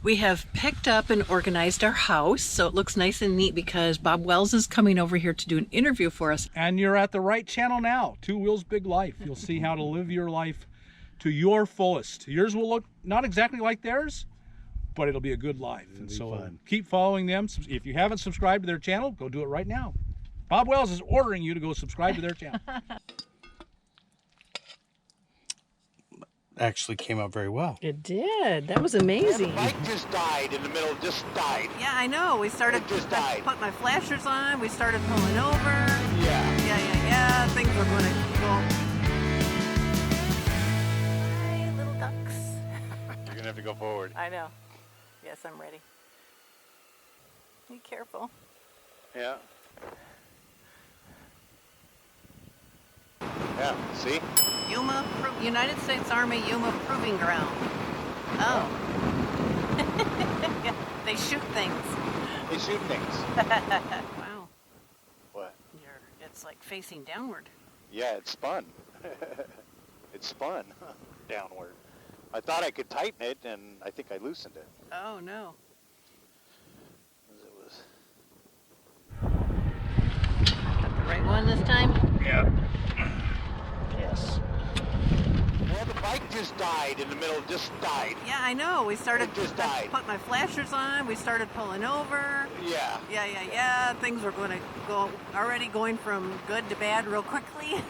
We have picked up and organized our house, so it looks nice and neat because Bob Wells is coming over here to do an interview for us. And you're at the right channel now. Two Wheels Big Life. You'll see how to live your life to your fullest. Yours will look not exactly like theirs, but it'll be a good life. And so fun. Keep following them. If you haven't subscribed to their channel, go do it right now. Bob Wells is ordering you to go subscribe to their channel. Actually came out very well. It did. That was amazing. The bike just died in the middle, just died. Yeah, I know. We started, It just I died. put my flashers on, we started pulling over. Yeah. Yeah. Things were going to go. Hi, little ducks. You're gonna have to go forward. I know. Yes, I'm ready. Be careful. Yeah. Yeah, see? Yuma, United States Army Yuma Proving Ground. Oh. Yeah, they shoot things. They shoot things. Wow. What? It's like facing downward. Yeah, it spun. It spun downward. I thought I could tighten it, and I think I loosened it. Oh, no. It was... Got the right one this time? Yeah. Yes. Well, the bike just died in the middle, just died. Yeah, I know. We started, It just I died. put my flashers on, we started pulling over. Yeah. Yeah. Things were going to go, already going from good to bad real quickly.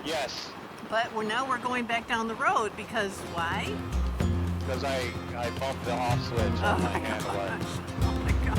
Yes. But now we're going back down the road because why? Because I bumped the off switch on my handlebar. Oh my gosh.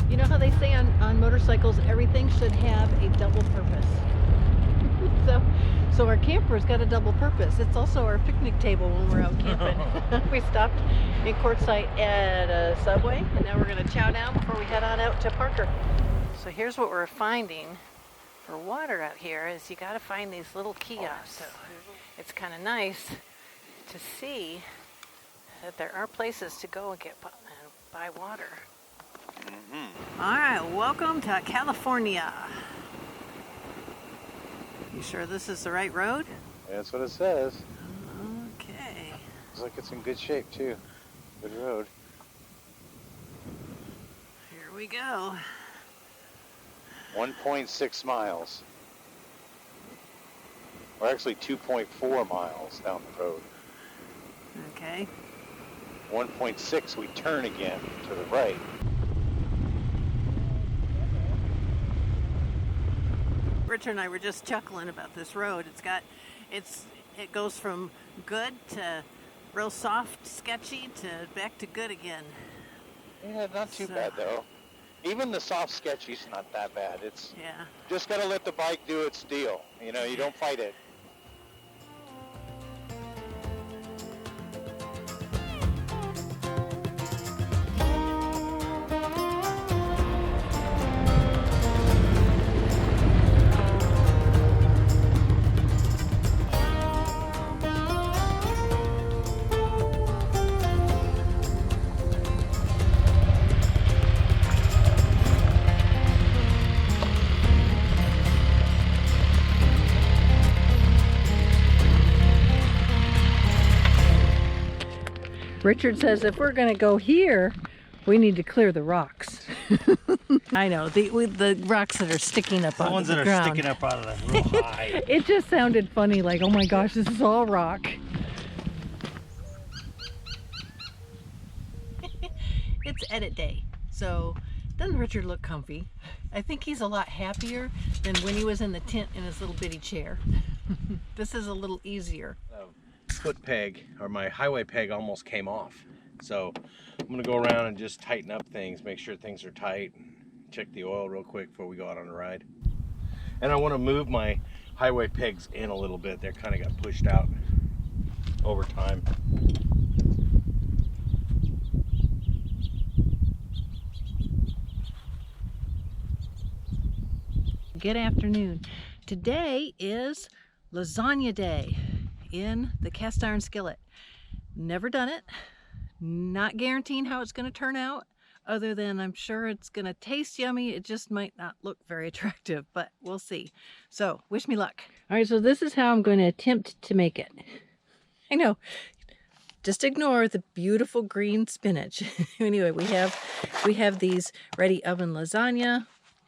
You know how they say on motorcycles, everything should have a double purpose. so our camper's got a double purpose. It's also our picnic table when we're out camping. We stopped in Quartzsite at a Subway, and now we're going to chow down before we head on out to Parker. So here's what we're finding for water out here is you got to find these little kiosks. It's kind of nice to see that there are places to go and buy water. All right, welcome to California. You sure this is the right road? That's what it says. Okay. Looks like it's in good shape, too. Good road. Here we go. 1.6 miles. Or actually 2.4 miles down the road. Okay. 1.6, we turn again to the right. Richard and I were just chuckling about this road. It goes from good to real soft, sketchy to back to good again. Yeah, not too bad though. Even the soft sketchy's not that bad. It's just gotta let the bike do its deal. You know, you don't fight it. Richard says if we're going to go here, we need to clear the rocks. I know, the rocks that are sticking up out of the ground. The ones that are sticking up out of the real high. It just sounded funny, like, oh my gosh, this is all rock. It's edit day, so doesn't Richard look comfy? I think he's a lot happier than when he was in the tent in his little bitty chair. This is a little easier. Foot peg, or my highway peg, almost came off. So I'm gonna go around and just tighten up things, make sure things are tight, check the oil real quick before we go out on a ride. And I want to move my highway pegs in a little bit. They kind of got pushed out over time. Good afternoon. Today is lasagna day in the cast iron skillet. Never done it. Not guaranteeing how it's going to turn out, other than I'm sure it's going to taste yummy. It just might not look very attractive, but we'll see. So wish me luck. All right, so this is how I'm going to attempt to make it. I know, just ignore the beautiful green spinach. Anyway, we have these ready oven lasagna.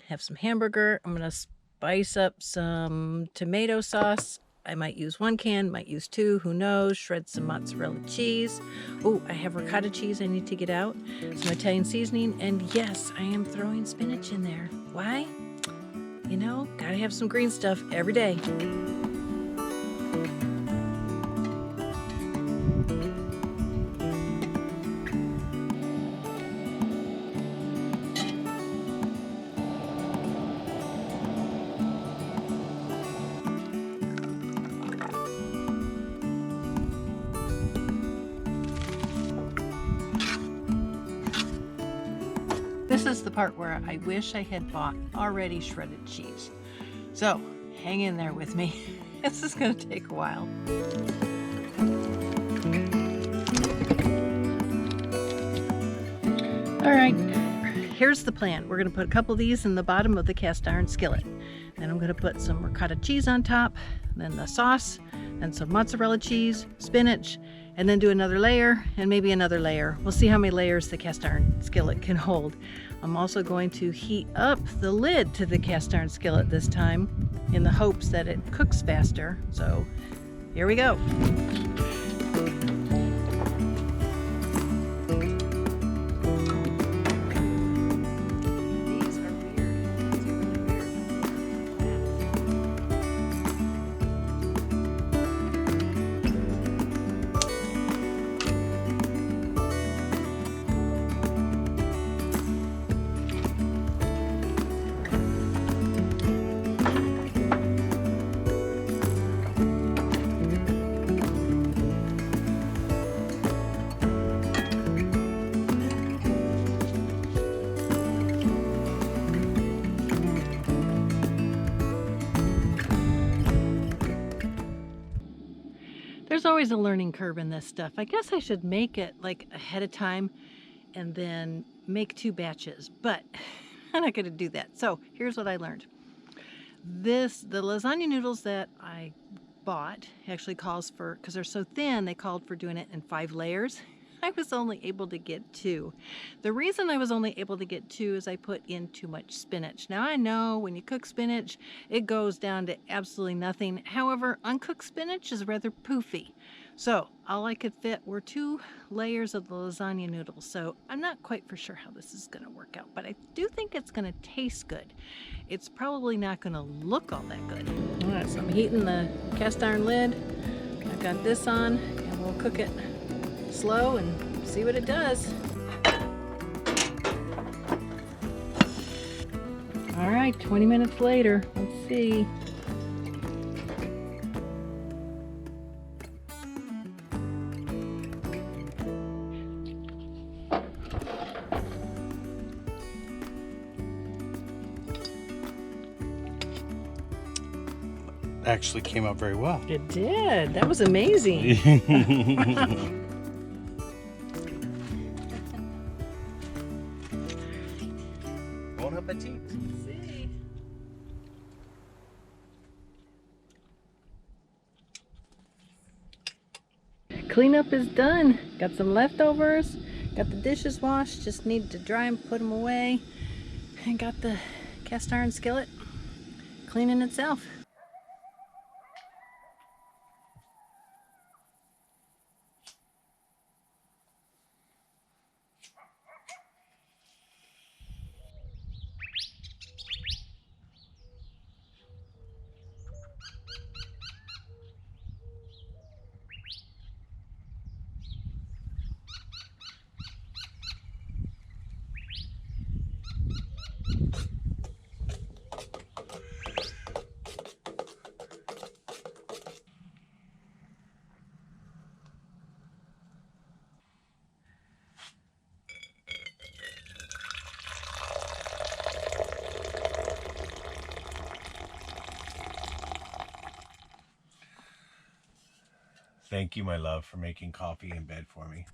Have some hamburger. I'm gonna spice up some tomato sauce. I might use 1 can, might use 2, who knows. Shred some mozzarella cheese. Oh, I have ricotta cheese I need to get out. Some Italian seasoning, and yes, I am throwing spinach in there. Why? You know, gotta have some green stuff every day. This is the part where I wish I had bought already shredded cheese. So hang in there with me. This is going to take a while. All right, here's the plan. We're going to put a couple of these in the bottom of the cast iron skillet. Then I'm going to put some ricotta cheese on top, then the sauce, and some mozzarella cheese, spinach, and then do another layer and maybe another layer. We'll see how many layers the cast iron skillet can hold. I'm also going to heat up the lid to the cast iron skillet this time in the hopes that it cooks faster. So here we go. There's always a learning curve in this stuff. I guess I should make it like ahead of time and then make 2 batches, but I'm not going to do that. So here's what I learned. The lasagna noodles that I bought actually calls for, because they're so thin, they called for doing it in 5 layers. I was only able to get 2. The reason I was only able to get 2 is I put in too much spinach. Now I know when you cook spinach, it goes down to absolutely nothing. However, uncooked spinach is rather poofy. So all I could fit were 2 layers of the lasagna noodles. So I'm not quite for sure how this is going to work out, but I do think it's going to taste good. It's probably not going to look all that good. All right, so I'm heating the cast iron lid. I've got this on, and we'll cook it slow and see what it does. All right, 20 minutes later, let's see. Actually came out very well. It did. That was amazing. Bon appetit. See. Cleanup is done. Got some leftovers. Got the dishes washed. Just need to dry them, put them away. And got the cast iron skillet cleaning itself. Thank you, my love, for making coffee in bed for me.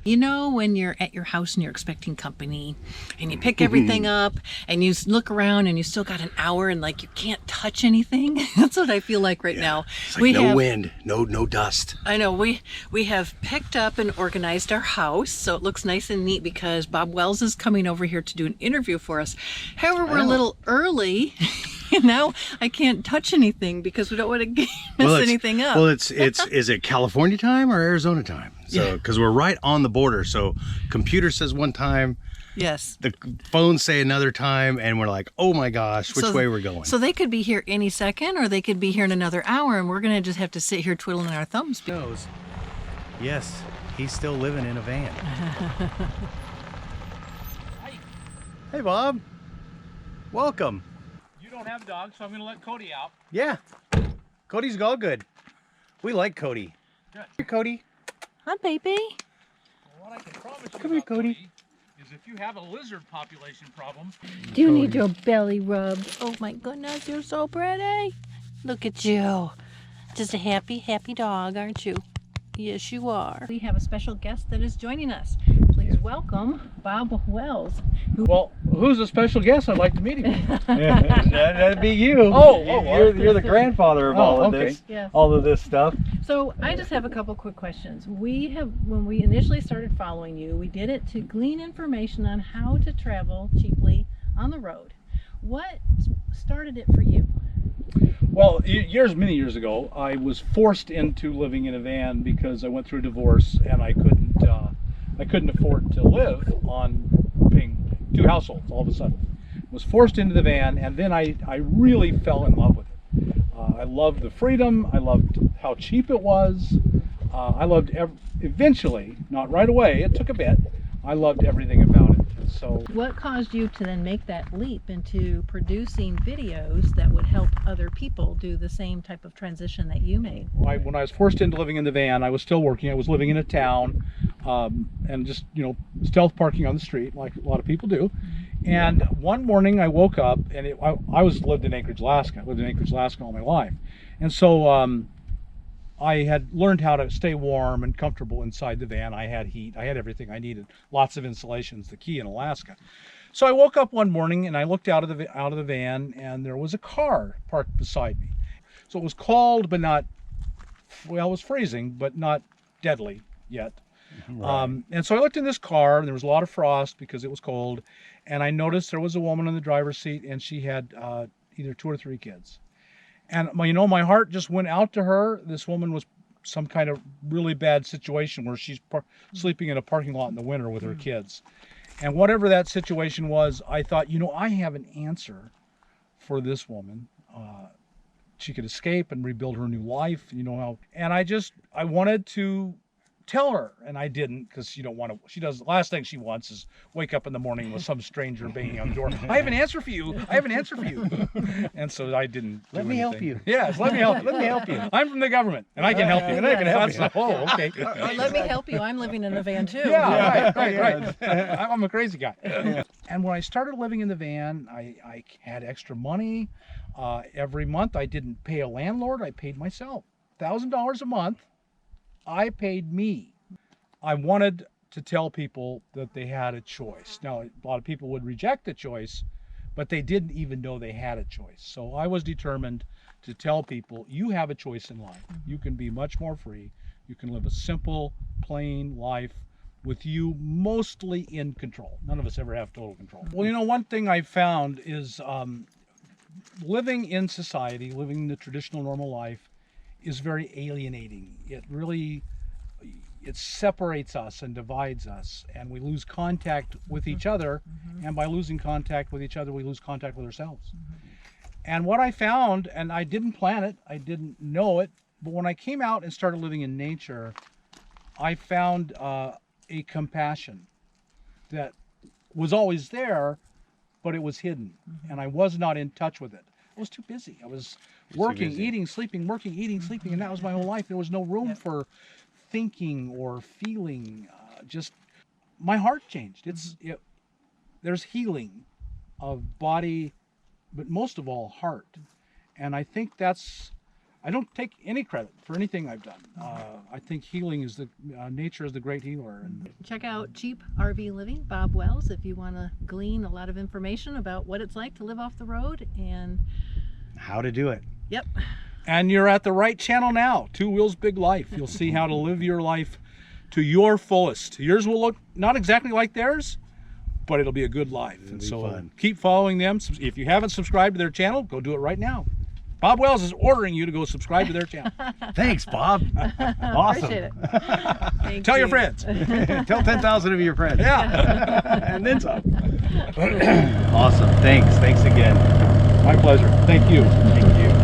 You know, when you're at your house and you're expecting company and you pick everything up and you look around and you still got an hour and like you can't touch anything. That's what I feel like right now. It's like no wind, no dust. I know we have picked up and organized our house so it looks nice and neat because Bob Wells is coming over here to do an interview for us. However, we're a little early. Now I can't touch anything because we don't want to mess anything up. Well, is it California time or Arizona time? So, because we're right on the border. So, computer says one time. Yes. The phones say another time, and we're like, oh my gosh, which way we're going? So they could be here any second, or they could be here in another hour, and we're gonna just have to sit here twiddling our thumbs. Yes, he's still living in a van. Hey, Bob. Welcome. You don't have dogs, so I'm going to let Cody out. Yeah, Cody's all good. We like Cody. Good. Here, Cody. Hi, baby. Well, what I can promise you Come here, about Cody. is if you have a lizard population problem. Do you need your belly rubbed? Oh my goodness, you're so pretty. Look at you. Just a happy, happy dog, aren't you? Yes, you are. We have a special guest that is joining us. Please welcome Bob Wells. Well, who's a special guest? I'd like to meet him. That'd be you. You're the grandfather of all of this, Yes. all of this stuff. So I just have a couple quick questions. When we initially started following you, we did it to glean information on how to travel cheaply on the road. What started it for you? Well, many years ago, I was forced into living in a van because I went through a divorce and I couldn't afford to live on paying 2 households all of a sudden. Was forced into the van, and then I really fell in love with it. I loved the freedom. I loved how cheap it was. I loved eventually, not right away, it took a bit. I loved everything about it. And so, what caused you to then make that leap into producing videos that would help other people do the same type of transition that you made? when I was forced into living in the van, I was still working. I was living in a town, and just stealth parking on the street like a lot of people do. And one morning I woke up, and I lived in Anchorage, Alaska. I lived in Anchorage, Alaska all my life, and so I had learned how to stay warm and comfortable inside the van. I had heat. I had everything I needed. Lots of insulation's the key in Alaska. So I woke up one morning and I looked out of the van, and there was a car parked beside me. So it was cold, but not, well, it was freezing, but not deadly yet. Right. And so I looked in this car, and there was a lot of frost because it was cold. And I noticed there was a woman in the driver's seat, and she had either 2 or 3 kids. And my heart just went out to her. This woman was some kind of really bad situation where she's sleeping in a parking lot in the winter with her kids. And whatever that situation was, I thought, I have an answer for this woman. She could escape and rebuild her new life, how. And I wanted to tell her, and I didn't, because the last thing she wants is wake up in the morning with some stranger banging on the door. I have an answer for you. And so I didn't. Let me help you. Yes, let me help you. I'm from the government, and I can help you. And I can help you. Oh, okay. Let me help you. I'm living in a van too. Yeah, right. I'm a crazy guy. And when I started living in the van, I had extra money. Every month I didn't pay a landlord. I paid myself. $1,000 a month. I paid me. I wanted to tell people that they had a choice. Now, a lot of people would reject the choice, but they didn't even know they had a choice. So I was determined to tell people, you have a choice in life. You can be much more free. You can live a simple, plain life with you mostly in control. None of us ever have total control. Well, one thing I found is living in society, living the traditional normal life, is very alienating. It separates us and divides us, and we lose contact with each other, and by losing contact with each other, we lose contact with ourselves. And what I found, and I didn't plan it, I didn't know it, but when I came out and started living in nature, I found a compassion that was always there, but it was hidden, and I was not in touch with it. I was too busy. I was working, eating, sleeping, working, eating, sleeping, and that was my whole life. There was no room for thinking or feeling. Just my heart changed. There's healing of body, but most of all heart, and I think I don't take any credit for anything I've done. I think healing is nature is the great healer. And check out Cheap RV Living, Bob Wells, if you want to glean a lot of information about what it's like to live off the road and how to do it. Yep. And you're at the right channel now. Two Wheels Big Life. You'll see how to live your life to your fullest. Yours will look not exactly like theirs, but it'll be a good life. It'll and be so fun. Keep following them. If you haven't subscribed to their channel, go do it right now. Bob Wells is ordering you to go subscribe to their channel. Thanks, Bob. Awesome. Appreciate it. Tell your friends. Tell 10,000 of your friends. Yeah. And then some. Awesome. Thanks again. My pleasure. Thank you. Thank you.